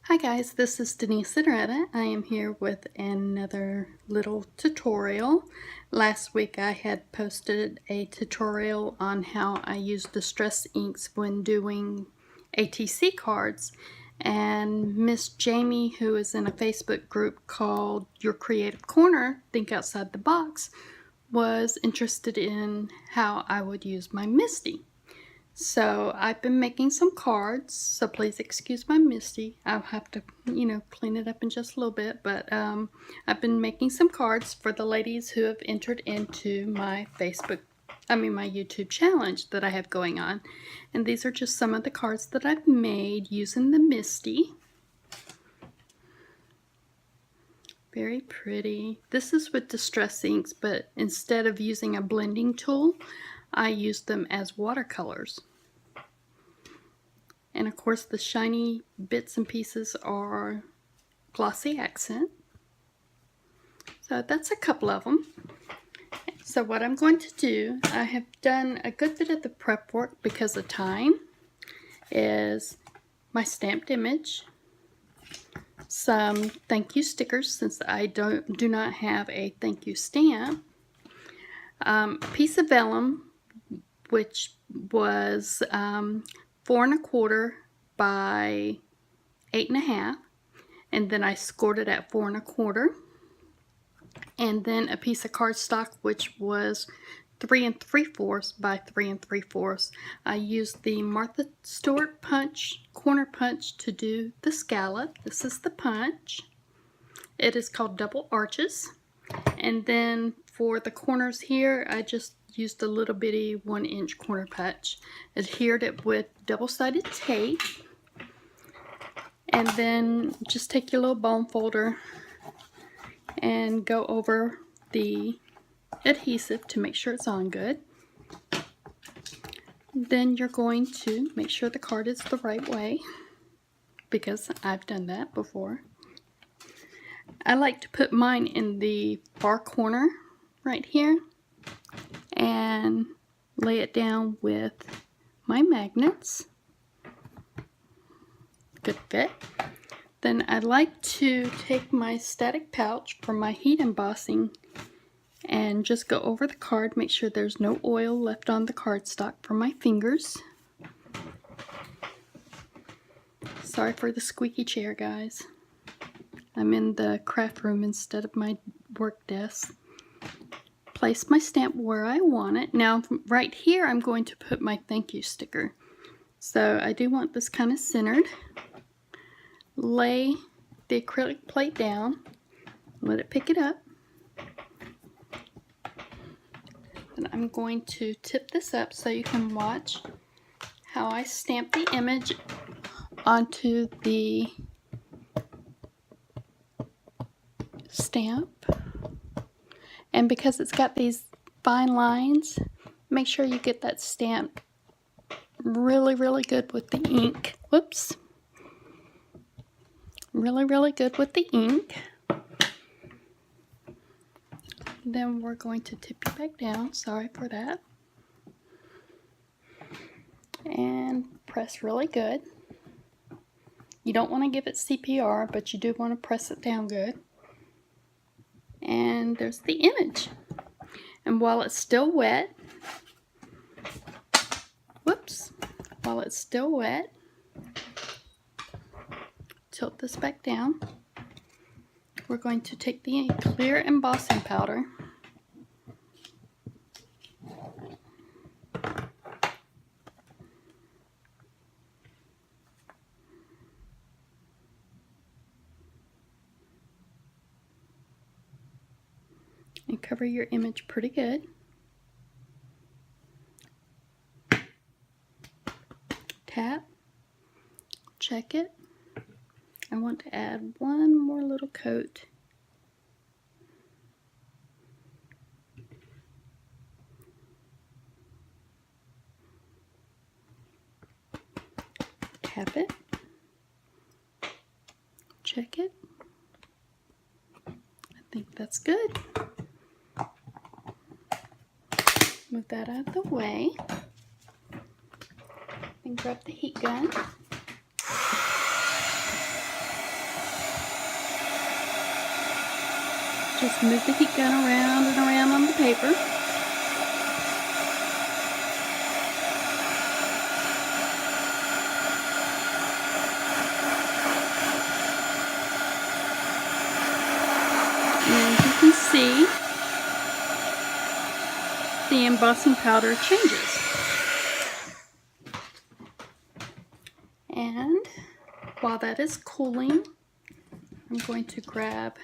Hi guys, this is Denise Citaretta. I am here with another little tutorial. Last week I had posted a tutorial on how I use distress inks when doing ATC cards, and Miss Jamie, who is in a Facebook group called Your Creative Corner, Think Outside the Box, was interested in how I would use my Misti. So I've been making some cards, so please excuse my Misty. I'll have to, clean it up in just a little bit, but I've been making some cards for the ladies who have entered into my my YouTube challenge that I have going on. And these are just some of the cards that I've made using the Misty. Very pretty. This is with distress inks, but instead of using a blending tool, I use them as watercolors. And of course the shiny bits and pieces are glossy accent. So that's a couple of them. So what I'm going to do, I have done a good bit of the prep work because of time, is my stamped image, some thank you stickers since I do not have a thank you stamp, a piece of vellum which was 4 1/4 by 8 1/2, and then I scored it at 4 1/4, and then a piece of cardstock which was 3 3/4 by 3 3/4. I used the Martha Stewart corner punch to do the scallop. This is the punch. It is called double arches, and then for the corners here I just used a little bitty 1-inch corner punch, adhered it with double-sided tape, and then just take your little bone folder and go over the adhesive to make sure it's on good. Then you're going to make sure the card is the right way, because I've done that before. I like to put mine in the far corner right here and lay it down with my magnets. Good fit. Then I like to take my static pouch for my heat embossing and just go over the card, make sure there's no oil left on the cardstock for my fingers. Sorry for the squeaky chair, guys. I'm in the craft room instead of my work desk. Place my stamp where I want it. Now right here I'm going to put my thank you sticker. So I do want this kind of centered. Lay the acrylic plate down, let it pick it up. And I'm going to tip this up so you can watch how I stamp the image onto the stamp. And because it's got these fine lines, make sure you get that stamp really, really good with the ink. Whoops. Really, really good with the ink. Then we're going to tip you back down. Sorry for that. And press really good. You don't want to give it CPR, but you do want to press it down good. And there's the image. And while it's still wet, while it's still wet, tilt this back down. We're going to take the clear embossing powder and cover your image pretty good. Tap, check it. I want to add one more little coat. Tap it. Check it. I think that's good. Move that out of the way. And grab the heat gun. Just move the heat gun around and around on the paper. And you can see the embossing powder changes. And while that is cooling, I'm going to grab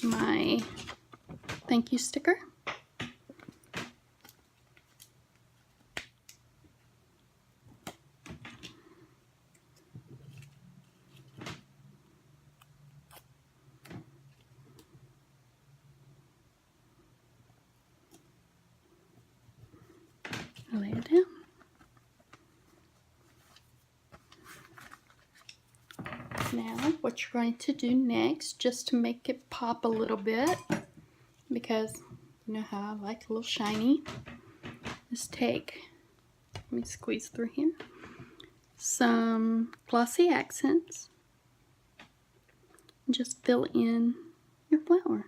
my thank you sticker. Lay it down. Now what you're going to do next, just to make it pop a little bit, because you know how I like a little shiny, is take, let me squeeze through here, some glossy accents and just fill in your flower.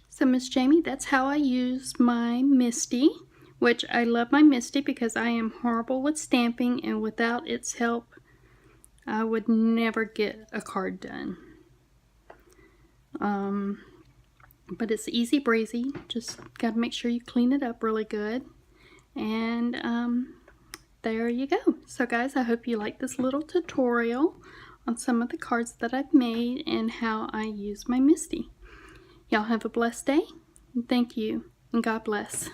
So Miss Jamie, that's how I use my Misti, which I love my Misti because I am horrible with stamping, and without its help I would never get a card done. But it's easy breezy, just got to make sure you clean it up really good. And there you go. So guys, I hope you like this little tutorial on some of the cards that I've made and how I use my Misti. Y'all have a blessed day. Thank you, and God bless.